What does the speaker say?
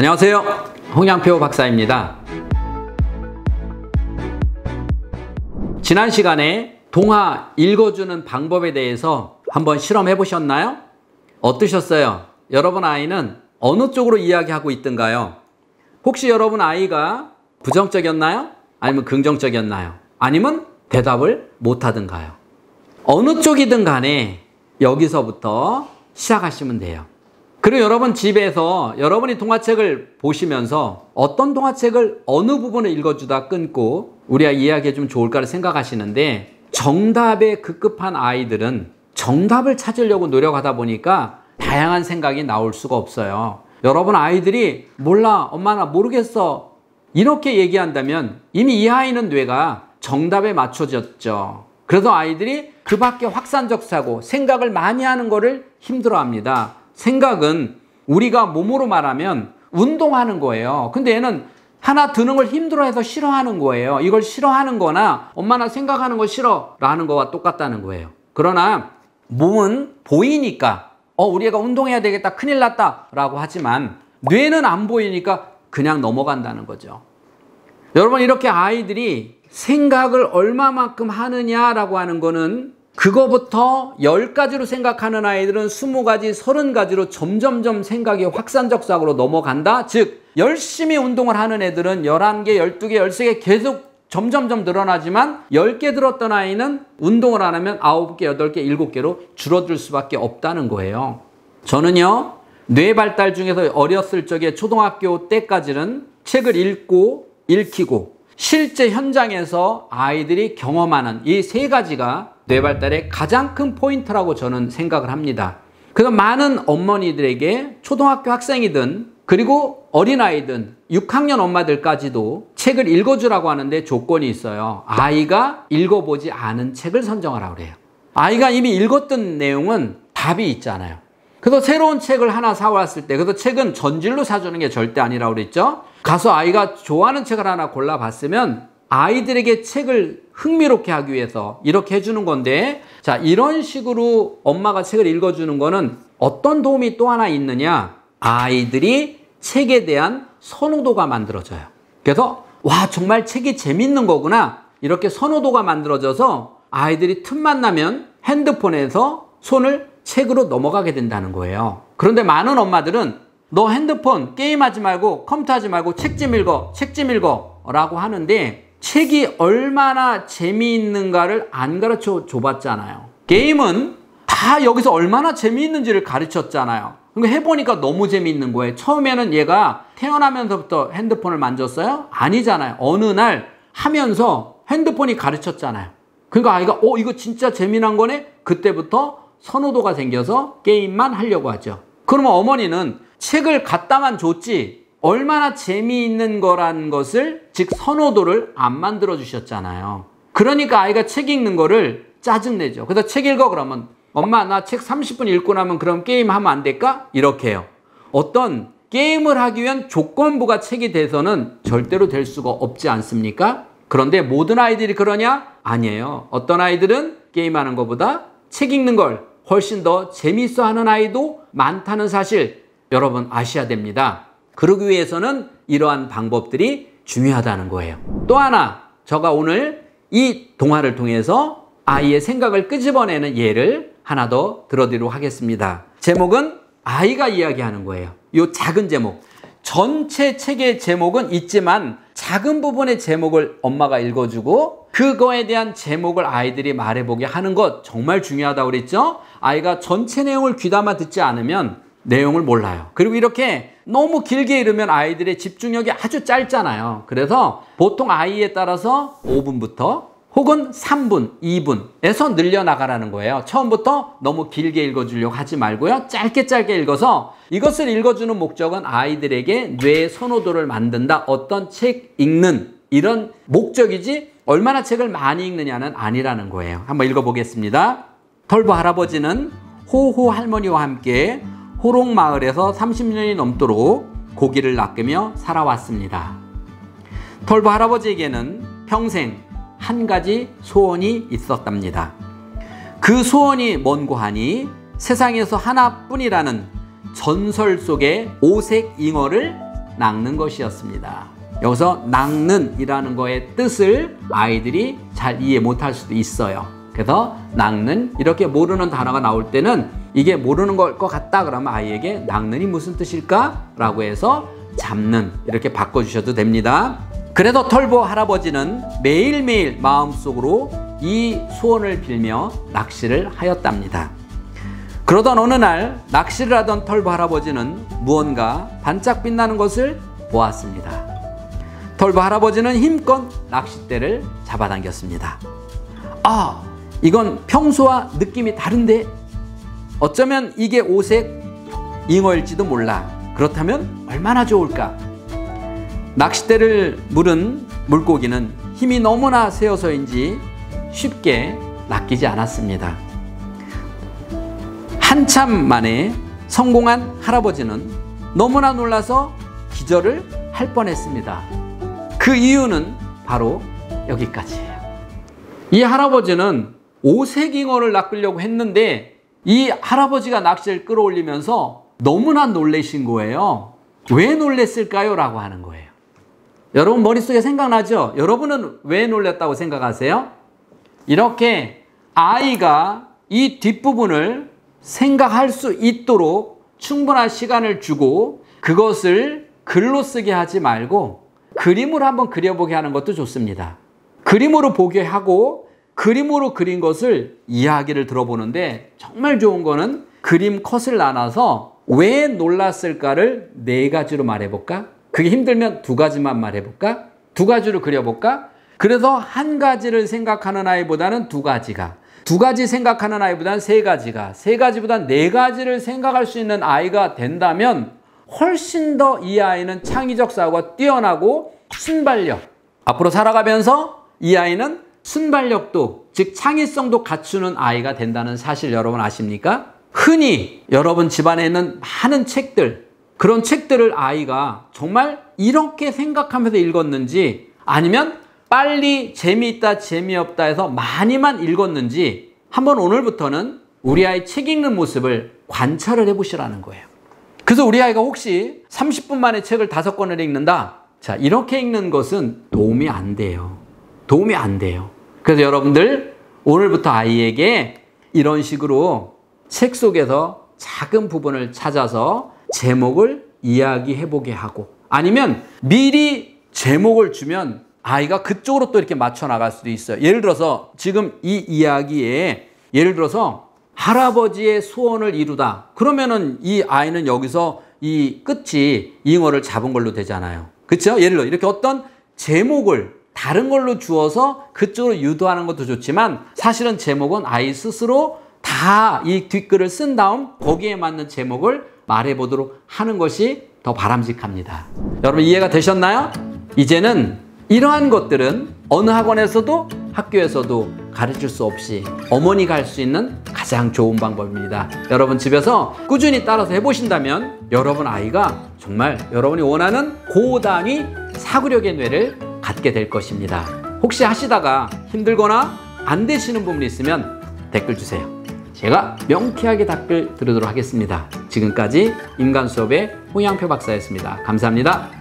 안녕하세요. 홍양표 박사입니다. 지난 시간에 동화 읽어주는 방법에 대해서 한번 실험해 보셨나요? 어떠셨어요? 여러분 아이는 어느 쪽으로 이야기하고 있던가요? 혹시 여러분 아이가 부정적이었나요? 아니면 긍정적이었나요? 아니면 대답을 못하던가요? 어느 쪽이든 간에 여기서부터 시작하시면 돼요. 그리고 여러분 집에서 여러분이 동화책을 보시면서 어떤 동화책을 어느 부분을 읽어주다 끊고 우리 아이 이야기해주면 좋을까를 생각하시는데, 정답에 급급한 아이들은 정답을 찾으려고 노력하다 보니까 다양한 생각이 나올 수가 없어요. 여러분 아이들이 몰라, 엄마 나 모르겠어 이렇게 얘기한다면 이미 이 아이는 뇌가 정답에 맞춰졌죠. 그래서 아이들이 그 밖에 확산적 사고, 생각을 많이 하는 거를 힘들어합니다. 생각은 우리가 몸으로 말하면 운동하는 거예요. 근데 얘는 하나 드는 걸 힘들어해서 싫어하는 거예요. 이걸 싫어하는 거나 엄마 나 생각하는 거 싫어 라는 거와 똑같다는 거예요. 그러나 몸은 보이니까 우리 애가 운동해야 되겠다, 큰일 났다 라고 하지만 뇌는 안 보이니까 그냥 넘어간다는 거죠. 여러분, 이렇게 아이들이 생각을 얼마만큼 하느냐라고 하는 거는, 그거부터 10가지로 생각하는 아이들은 20가지, 30가지로 점점점 생각이 확산적 사고로 넘어간다. 즉 열심히 운동을 하는 애들은 11개, 12개, 13개 계속 점점점 늘어나지만 10개 들었던 아이는 운동을 안 하면 9개, 8개, 7개로 줄어들 수밖에 없다는 거예요. 저는요, 뇌 발달 중에서 어렸을 적에 초등학교 때까지는 책을 읽고 읽히고 실제 현장에서 아이들이 경험하는 이 3가지가 뇌 발달의 가장 큰 포인트라고 저는 생각을 합니다. 그래서 많은 어머니들에게 초등학교 학생이든 그리고 어린아이든 6학년 엄마들까지도 책을 읽어주라고 하는데 조건이 있어요. 아이가 읽어보지 않은 책을 선정하라고 그래요. 아이가 이미 읽었던 내용은 답이 있잖아요. 그래서 새로운 책을 하나 사왔을 때, 그래서 책은 전질로 사주는 게 절대 아니라고 그랬죠. 가서 아이가 좋아하는 책을 하나 골라봤으면 아이들에게 책을 흥미롭게 하기 위해서 이렇게 해주는 건데, 자, 이런 식으로 엄마가 책을 읽어주는 거는 어떤 도움이 또 하나 있느냐? 아이들이 책에 대한 선호도가 만들어져요. 그래서 와, 정말 책이 재밌는 거구나, 이렇게 선호도가 만들어져서 아이들이 틈만 나면 핸드폰에서 손을 책으로 넘어가게 된다는 거예요. 그런데 많은 엄마들은 너 핸드폰 게임하지 말고 컴퓨터 하지 말고 책 좀 읽어, 책 좀 읽어 라고 하는데, 책이 얼마나 재미있는가를 안 가르쳐 줘봤잖아요. 게임은 다 여기서 얼마나 재미있는지를 가르쳤잖아요. 그러니까 해보니까 너무 재미있는 거예요. 처음에는 얘가 태어나면서부터 핸드폰을 만졌어요? 아니잖아요. 어느 날 하면서 핸드폰이 가르쳤잖아요. 그러니까 아이가 이거 진짜 재미난 거네? 그때부터 선호도가 생겨서 게임만 하려고 하죠. 그러면 어머니는 책을 갖다만 줬지 얼마나 재미있는 거라는 것을, 즉 선호도를 안 만들어 주셨잖아요. 그러니까 아이가 책 읽는 거를 짜증내죠. 그래서 책 읽어 그러면 엄마 나 책 30분 읽고 나면 그럼 게임하면 안 될까? 이렇게 해요. 어떤 게임을 하기 위한 조건부가 책이 돼서는 절대로 될 수가 없지 않습니까? 그런데 모든 아이들이 그러냐? 아니에요. 어떤 아이들은 게임하는 것보다 책 읽는 걸 훨씬 더 재미있어 하는 아이도 많다는 사실 여러분 아셔야 됩니다. 그러기 위해서는 이러한 방법들이 중요하다는 거예요. 또 하나, 제가 오늘 이 동화를 통해서 아이의 생각을 끄집어내는 예를 하나 더 들어드리도록 하겠습니다. 제목은 아이가 이야기하는 거예요. 이 작은 제목. 전체 책의 제목은 있지만 작은 부분의 제목을 엄마가 읽어주고 그거에 대한 제목을 아이들이 말해보게 하는 것 정말 중요하다고 그랬죠? 아이가 전체 내용을 귀담아 듣지 않으면 내용을 몰라요. 그리고 이렇게 너무 길게 읽으면 아이들의 집중력이 아주 짧잖아요. 그래서 보통 아이에 따라서 5분부터 혹은 3분, 2분에서 늘려나가라는 거예요. 처음부터 너무 길게 읽어주려고 하지 말고요. 짧게 읽어서, 이것을 읽어주는 목적은 아이들에게 뇌의 선호도를 만든다, 어떤 책 읽는 이런 목적이지 얼마나 책을 많이 읽느냐는 아니라는 거예요. 한번 읽어보겠습니다. 털보 할아버지는 호호 할머니와 함께 호롱마을에서 30년이 넘도록 고기를 낚으며 살아왔습니다. 털보 할아버지에게는 평생 한 가지 소원이 있었답니다. 그 소원이 뭔고 하니 세상에서 하나뿐이라는 전설 속의 오색 잉어를 낚는 것이었습니다. 여기서 낚는 이라는 거의 뜻을 아이들이 잘 이해 못할 수도 있어요. 그래서 낚는, 이렇게 모르는 단어가 나올 때는 이게 모르는 걸 것 같다 그러면 아이에게 낚는이 무슨 뜻일까? 라고 해서 잡는, 이렇게 바꿔주셔도 됩니다. 그래도 털보 할아버지는 매일매일 마음속으로 이 소원을 빌며 낚시를 하였답니다. 그러던 어느 날 낚시를 하던 털보 할아버지는 무언가 반짝 빛나는 것을 보았습니다. 털보 할아버지는 힘껏 낚싯대를 잡아당겼습니다. 아, 이건 평소와 느낌이 다른데? 어쩌면 이게 오색 잉어일지도 몰라. 그렇다면 얼마나 좋을까? 낚싯대를 물은 물고기는 힘이 너무나 세어서인지 쉽게 낚이지 않았습니다. 한참 만에 성공한 할아버지는 너무나 놀라서 기절을 할 뻔했습니다. 그 이유는 바로 여기까지예요. 이 할아버지는 오색잉어를 낚으려고 했는데 이 할아버지가 낚시를 끌어올리면서 너무나 놀라신 거예요. 왜 놀랬을까요? 라고 하는 거예요. 여러분 머릿속에 생각나죠? 여러분은 왜 놀랐다고 생각하세요? 이렇게 아이가 이 뒷부분을 생각할 수 있도록 충분한 시간을 주고 그것을 글로 쓰게 하지 말고 그림으로 한번 그려보게 하는 것도 좋습니다. 그림으로 보게 하고 그림으로 그린 것을 이야기를 들어보는데 정말 좋은 거는 그림 컷을 나눠서 왜 놀랐을까를 4가지로 말해볼까? 그게 힘들면 2가지만 말해볼까? 2가지로 그려볼까? 그래서 1가지를 생각하는 아이보다는 2가지가, 2가지 생각하는 아이보다는 3가지가, 3가지보다는 4가지를 생각할 수 있는 아이가 된다면 훨씬 더 이 아이는 창의적 사고가 뛰어나고 순발력, 앞으로 살아가면서 이 아이는 순발력도, 즉 창의성도 갖추는 아이가 된다는 사실 여러분 아십니까? 흔히 여러분 집안에 있는 많은 책들, 그런 책들을 아이가 정말 이렇게 생각하면서 읽었는지 아니면 빨리 재미있다 재미없다 해서 많이만 읽었는지 한번 오늘부터는 우리 아이 책 읽는 모습을 관찰을 해보시라는 거예요. 그래서 우리 아이가 혹시 30분 만에 책을 5권을 읽는다, 자, 이렇게 읽는 것은 도움이 안 돼요. 도움이 안 돼요. 그래서 여러분들 오늘부터 아이에게 이런 식으로 책 속에서 작은 부분을 찾아서 제목을 이야기해보게 하고, 아니면 미리 제목을 주면 아이가 그쪽으로 또 이렇게 맞춰 나갈 수도 있어요. 예를 들어서 지금 이 이야기에 예를 들어서 할아버지의 소원을 이루다, 그러면은 이 아이는 여기서 이 끝이 잉어를 잡은 걸로 되잖아요. 그렇죠? 예를 들어 이렇게 어떤 제목을 다른 걸로 주어서 그쪽으로 유도하는 것도 좋지만 사실은 제목은 아이 스스로 다 이 뒷글을 쓴 다음 거기에 맞는 제목을 말해보도록 하는 것이 더 바람직합니다. 여러분 이해가 되셨나요? 이제는 이러한 것들은 어느 학원에서도 학교에서도 가르칠 수 없이 어머니가 할 수 있는 가장 좋은 방법입니다. 여러분 집에서 꾸준히 따라서 해보신다면 여러분 아이가 정말 여러분이 원하는 고단위 사고력의 뇌를 갖게 될 것입니다. 혹시 하시다가 힘들거나 안 되시는 부분이 있으면 댓글 주세요. 제가 명쾌하게 답글 드리도록 하겠습니다. 지금까지 인간수업의 홍양표 박사였습니다. 감사합니다.